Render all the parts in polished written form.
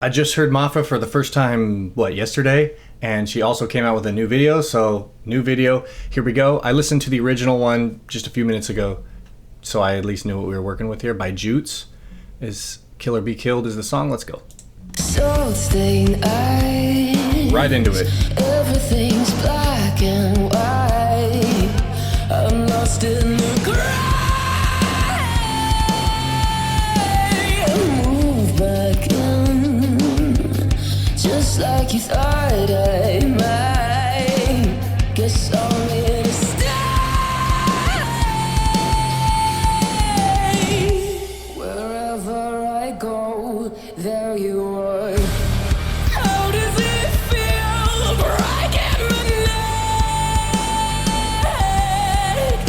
I just heard Maphra for the first time, yesterday? And she also came out with a new video, so new video, here we go. I listened to the original one just a few minutes ago, so I at least knew what we were working with here. By Jutes, is Kill or Be Killed is the song, let's go. Right into it. Everything's black and white. I'm lost in the gray. Move back in, just like you thought I might. Guess I'm here to stay. Wherever I go, there you are. How does it feel breaking my neck?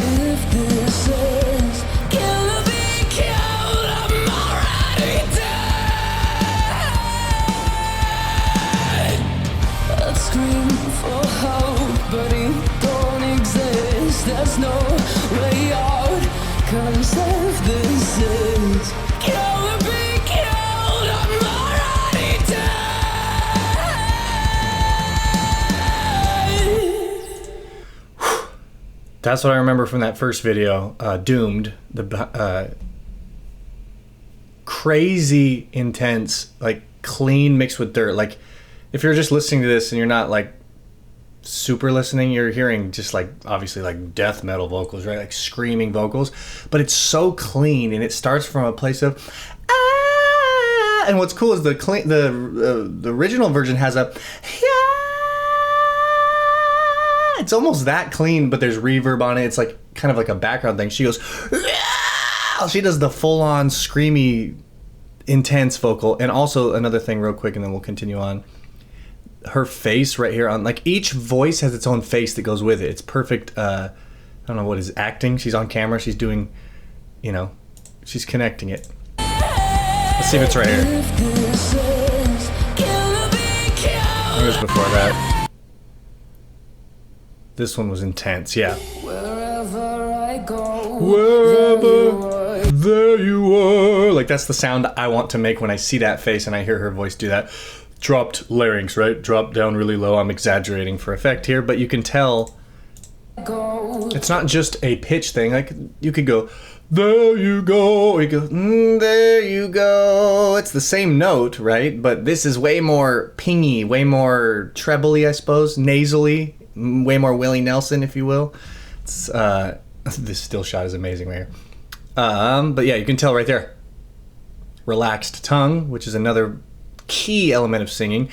If this is kill or be killed, I'm already dead. I'd scream for hope, but it don't exist. There's no way out, 'cause if this is kill or be killed, I'm already dead. That's what I remember from that first video, Doomed. The crazy intense, like clean mixed with dirt. Like if you're just listening to this and you're not like super listening, you're hearing just like obviously like death metal vocals, right? Like screaming vocals, but it's so clean and it starts from a place of ah. And what's cool is the original version has a it's almost that clean, but there's reverb on it. It's like kind of like a background thing. She goes, she does the full-on screamy, intense vocal. And also another thing real quick, and then we'll continue on. Her face right here on, like each voice has its own face that goes with it. It's perfect. I don't know what is acting. She's on camera. She's doing, she's connecting it. Let's see if it's right here. I think it was before that. This one was intense, yeah. Wherever I go, Wherever, there you are. Like that's the sound I want to make when I see that face and I hear her voice do that. Dropped larynx, right? Dropped down really low. I'm exaggerating for effect here, but you can tell it's not just a pitch thing. Like you could go, there you go. Or you go, there you go. It's the same note, right? But this is way more pingy, way more trebly, I suppose, nasally. Way more Willie Nelson, if you will. It's, this still shot is amazing right here. But yeah, you can tell right there. Relaxed tongue, which is another key element of singing.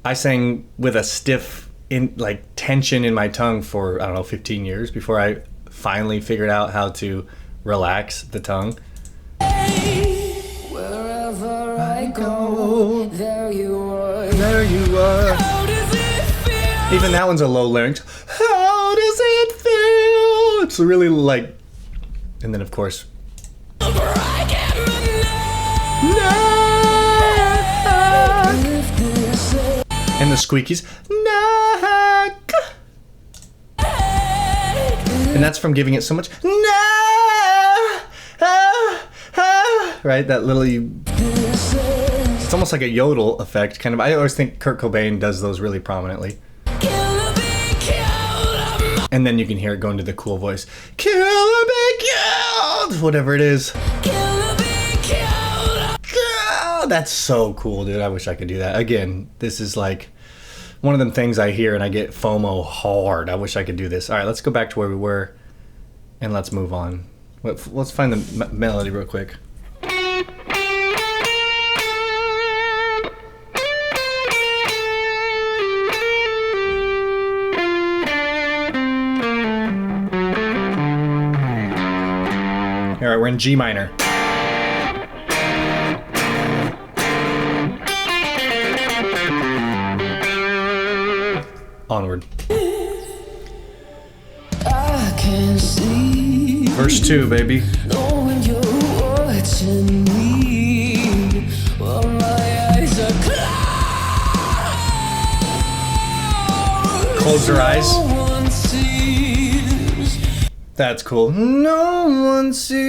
I sang with a stiff tension in my tongue for, 15 years before I finally figured out how to relax the tongue. wherever I go, there you are. There you are. How does it feel? Even that one's a low larynx. How does it feel? It's really like, and then of course, Breaking my neck. If this is and the squeakies. And that's from giving it so much. Right, that little. It's almost like a yodel effect, kind of. I always think Kurt Cobain does those really prominently. And then you can hear it go into the cool voice. Kill or be killed! Whatever it is. Oh, that's so cool, dude. I wish I could do that. Again, this is like one of them things I hear and I get FOMO hard. I wish I could do this. All right, let's go back to where we were and let's move on. Let's find the melody real quick. All right, we're in G minor. Onward. I can see. Verse 2, baby. Knowing you're watching me while my eyes are closed. Close your eyes. No one sees. That's cool. No one sees.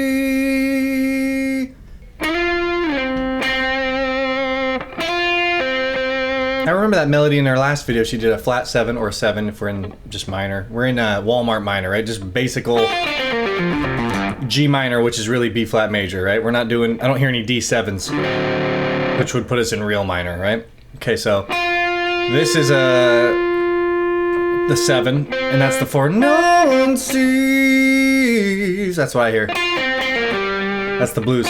I remember that melody in our last video. She did a flat 7 or a 7 if we're in just minor. We're in a Walmart minor, right? Just basical G minor, which is really B flat major, right? We're not doing, I don't hear any D7s, which would put us in real minor, right? Okay, so this is the 7, and that's the 4. No one sees. That's what I hear. That's the blues.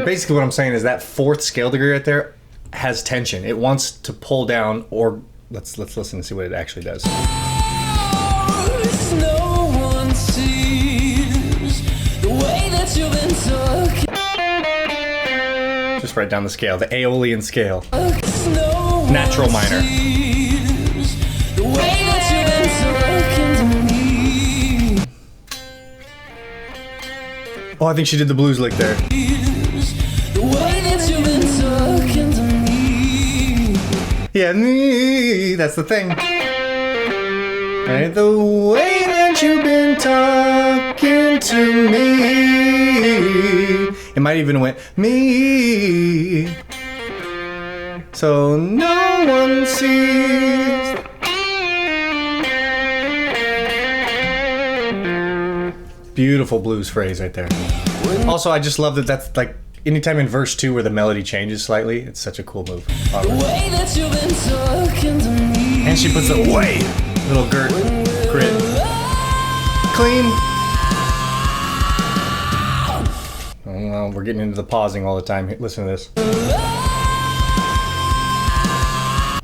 Basically what I'm saying is that 4th scale degree right there has tension. It wants to pull down, or let's listen and see what it actually does. No one sees the way that you've been talking. Just write down the scale, the Aeolian scale. No Natural minor. sees the way that you've been talking to me. Oh, I think she did the blues lick there. The way that you've been talking to me. Yeah, that's the thing. Right? The way that you've been talking to me. It might even went me. So no one sees. Beautiful blues phrase right there. Also, I just love that that's like anytime in verse 2 where the melody changes slightly, it's such a cool move. The way that you've been talking to me. And she puts it way, little grit. Clean. Oh, well, we're getting into the pausing all the time. Listen to this.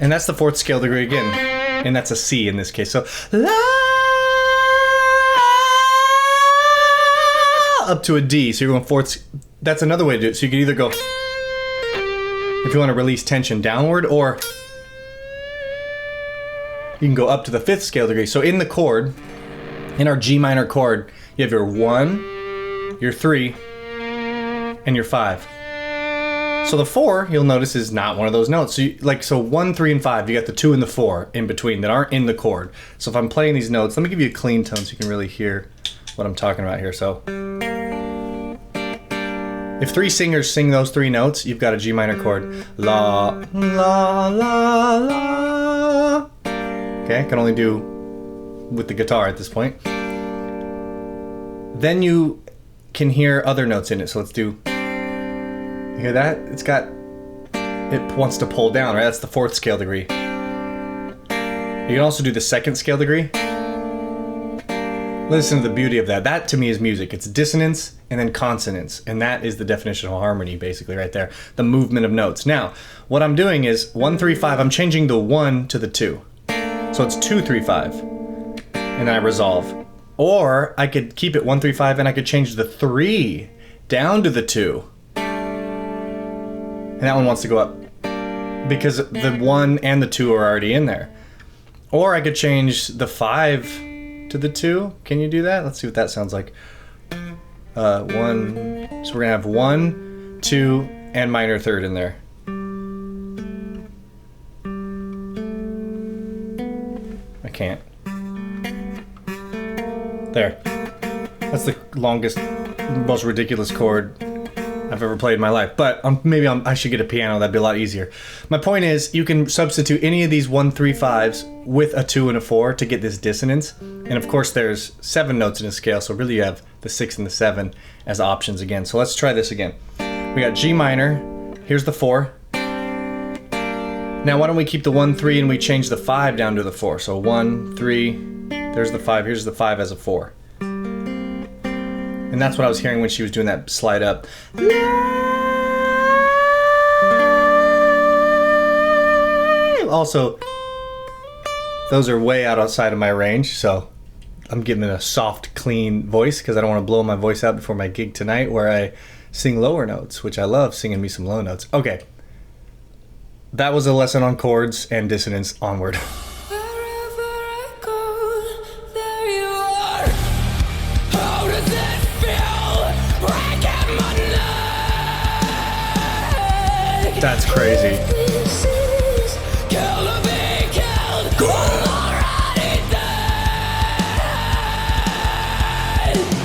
And that's the 4th scale degree again. And that's a C in this case. So, up to a D. So you're going 4th. That's another way to do it. So you can either go, if you want to release tension downward, or you can go up to the 5th scale degree. So in the chord, in our G minor chord, you have your 1, your 3, and your 5. So the 4, you'll notice, is not one of those notes. So, so 1, 3, and 5, you got the 2 and the 4 in between that aren't in the chord. So if I'm playing these notes, let me give you a clean tone so you can really hear what I'm talking about here. So if 3 singers sing those 3 notes, you've got a G minor chord. La, la, la, la. Okay, I can only do with the guitar at this point. Then you can hear other notes in it. So let's do, you hear that? It wants to pull down, right? That's the 4th scale degree. You can also do the 2nd scale degree. Listen to the beauty of that. That to me is music. It's dissonance and then consonance. And that is the definition of harmony, basically, right there. The movement of notes. Now, what I'm doing is 1, 3, 5. I'm changing the 1 to the 2. So it's 2, 3, 5. And I resolve. Or I could keep it 1, 3, 5 and I could change the 3 down to the 2. And that one wants to go up because the 1 and the 2 are already in there. Or I could change the 5 to the 2. Can you do that? Let's see what that sounds like. 1. So we're gonna have 1, 2, and minor 3rd in there. I can't. There. That's the longest, most ridiculous chord I've ever played in my life. But I should get a piano. That'd be a lot easier. My point is, you can substitute any of these 1, 3, 5s with a 2 and a 4 to get this dissonance. And of course, there's 7 notes in a scale, so really you have the 6 and the 7 as options again. So let's try this again. We got G minor. Here's the 4. Now why don't we keep the 1, 3 and we change the 5 down to the 4. So 1, 3, there's the 5. Here's the 5 as a 4. And that's what I was hearing when she was doing that slide up. Also, those are way outside of my range, so I'm giving it a soft, clean voice because I don't want to blow my voice out before my gig tonight where I sing lower notes, which I love singing me some low notes. Okay. That was a lesson on chords and dissonance. Onward. That's crazy.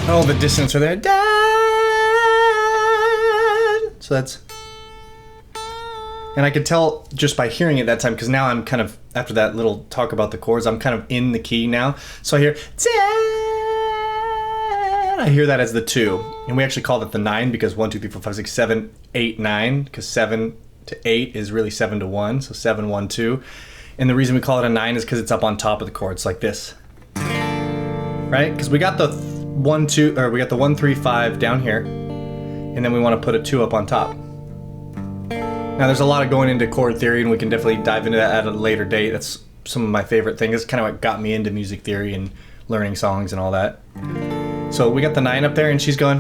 Oh, the dissonance are there. So that's... And I could tell just by hearing it that time, because now I'm kind of, after that little talk about the chords, I'm kind of in the key now. So I hear, I hear that as the 2. And we actually call it the 9 because 1, 2, 3, 4, 5, 6, 7, 8, 9. Because 7 to 8 is really 7 to 1. So 7, 1, 2. And the reason we call it a 9 is because it's up on top of the chords like this. Right? Because we got the 1, 2, or we got the 1, 3, 5 down here. And then we want to put a 2 up on top. Now there's a lot of going into chord theory, and we can definitely dive into that at a later date. That's some of my favorite things. It's kind of what got me into music theory and learning songs and all that. So we got the 9 up there, and she's going.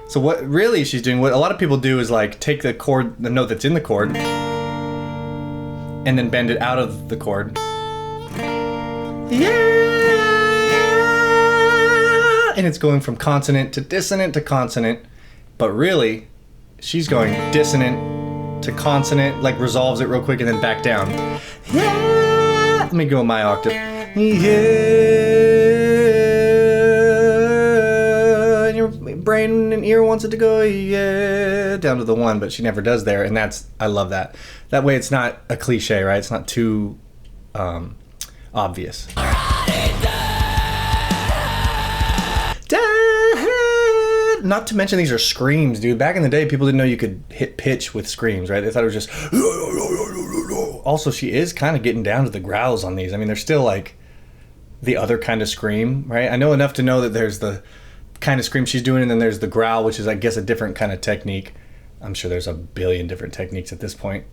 So what really she's doing, what a lot of people do is like take the chord, the note that's in the chord, and then bend it out of the chord. Yeah! And it's going from consonant to dissonant to consonant, but really, she's going dissonant to consonant, like resolves it real quick and then back down. Yeah. Let me go my octave. Yeah. And your brain and ear wants it to go yeah down to the 1, but she never does there, and I love that. That way it's not a cliche, right? It's not too obvious. Not to mention these are screams, dude. Back in the day, people didn't know you could hit pitch with screams, right? They thought it was just... Also, she is kind of getting down to the growls on these. I mean, they're still like the other kind of scream, right? I know enough to know that there's the kind of scream she's doing, and then there's the growl, which is, I guess, a different kind of technique. I'm sure there's a billion different techniques at this point.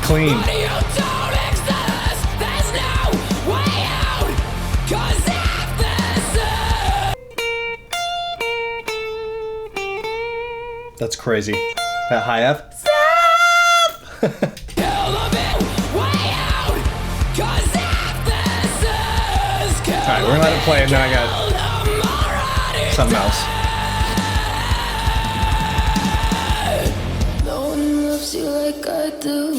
Clean. That's crazy. That high F. Alright, we're gonna let it play, and then I got something else. No one loves you like I do.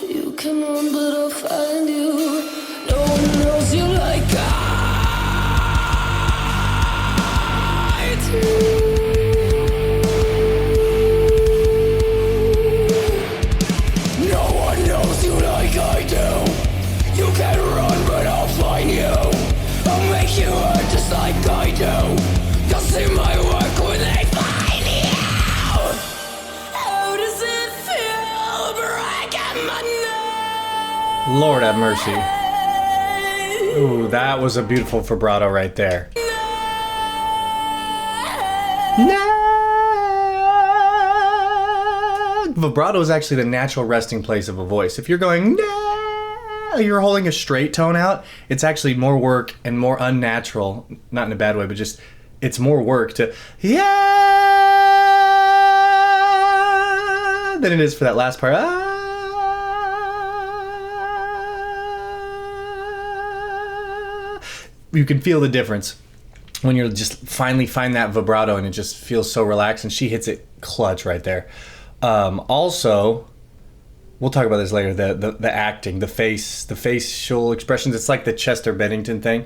You can run, but I'll find you. No one knows you like I do. I do. You can run, but I'll find you. I'll make you hurt just like I do. You'll see my work when they find you. How does it feel breaking my neck? Lord have mercy. Ooh, that was a beautiful vibrato right there. Vibrato is actually the natural resting place of a voice. If you're going, nah, you're holding a straight tone out, it's actually more work and more unnatural, not in a bad way, but just, it's more work to, yeah, than it is for that last part. You can feel the difference when you're just finally find that vibrato and it just feels so relaxed, and she hits it clutch right there. Also, we'll talk about this later, the acting, the facial expressions. It's like the Chester Bennington thing.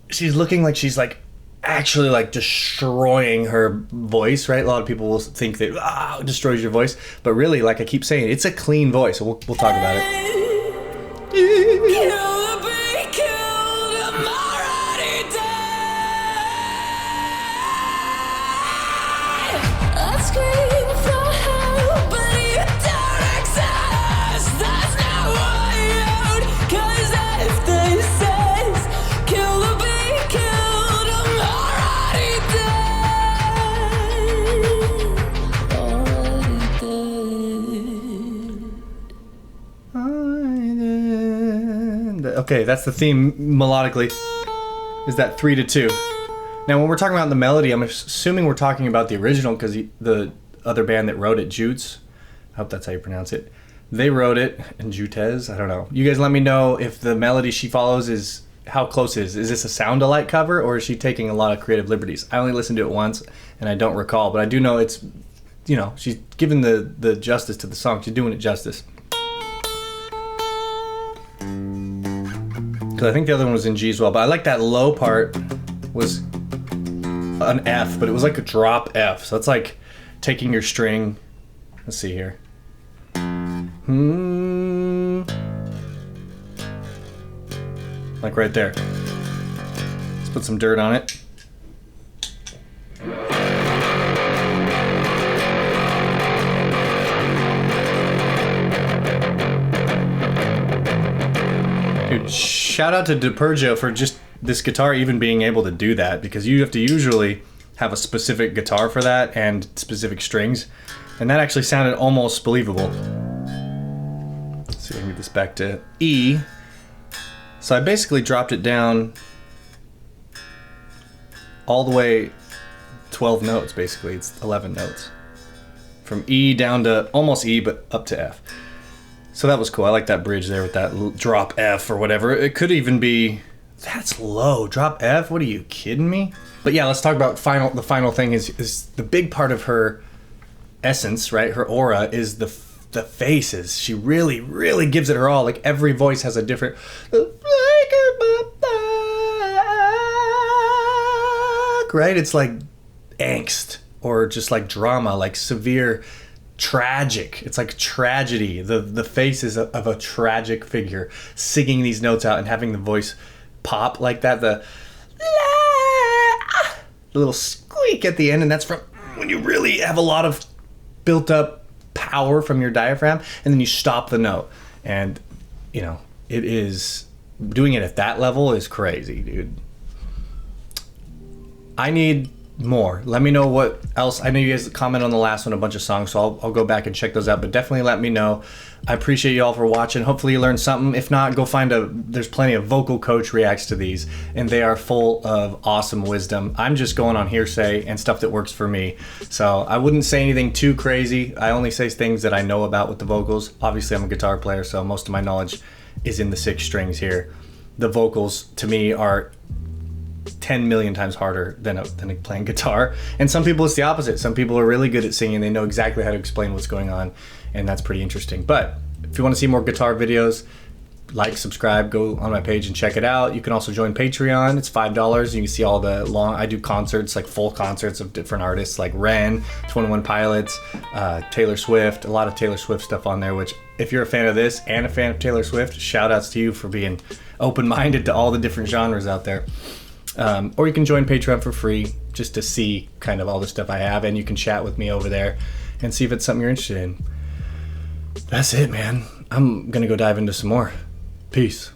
She's looking like she's like actually like destroying her voice, right? A lot of people will think that it destroys your voice, but really, like I keep saying, it's a clean voice. So we'll talk about it. Okay, that's the theme melodically, is that 3 to 2. Now when we're talking about the melody, I'm assuming we're talking about the original, because the other band that wrote it, Jutes, I hope that's how you pronounce it, they wrote it, and Jutes, I don't know. You guys let me know if the melody she follows is, how close it is. Is this a sound-alike cover, or is she taking a lot of creative liberties? I only listened to it once, and I don't recall, but I do know it's, you know, she's giving the justice to the song. She's doing it justice. Because I think the other one was in G as well, but I like that low part was an F, but it was like a drop F. So it's like taking your string. Let's see here. Like right there. Let's put some dirt on it. Dude, shout out to DiPergio for just this guitar even being able to do that, because you have to usually have a specific guitar for that and specific strings, and that actually sounded almost believable. Let's see if I can get this back to E. So I basically dropped it down all the way 12 notes, basically. It's 11 notes. From E down to almost E, but up to F. So that was cool. I like that bridge there with that drop F or whatever. It could even be, that's low. Drop F? What are you kidding me? But yeah, let's talk about the final thing is the big part of her essence, right? Her aura is the faces. She really, really gives it her all. Like every voice has a different, right? It's like angst or just like drama, like severe tragic. It's like tragedy. The face is of a tragic figure singing these notes out and having the voice pop like that. The little squeak at the end, and that's from when you really have a lot of built up power from your diaphragm, and then you stop the note. And you know, it is doing it at that level is crazy, dude. I need more. Let me know what else. I know you guys comment on the last one a bunch of songs, so I'll go back and check those out, but definitely let me know. I appreciate you all for watching. Hopefully you learned something. If not, go find there's plenty of Vocal Coach reacts to these, and they are full of awesome wisdom. I'm just going on hearsay and stuff that works for me, so I wouldn't say anything too crazy. I only say things that I know about with the vocals. Obviously I'm a guitar player, so most of my knowledge is in the 6 strings here. The vocals to me are 10 million times harder than playing guitar. And some people it's the opposite. Some people are really good at singing. They know exactly how to explain what's going on, and that's pretty interesting. But if you want to see more guitar videos, like, subscribe, go on my page and check it out. You can also join Patreon. It's $5. You can see all the I do concerts, like full concerts of different artists like Ren, 21 Pilots, Taylor Swift, a lot of Taylor Swift stuff on there, which if you're a fan of this and a fan of Taylor Swift, shout outs to you for being open-minded to all the different genres out there. Or you can join Patreon for free just to see kind of all the stuff I have, and you can chat with me over there and see if it's something you're interested in. That's it, man. I'm gonna go dive into some more. Peace.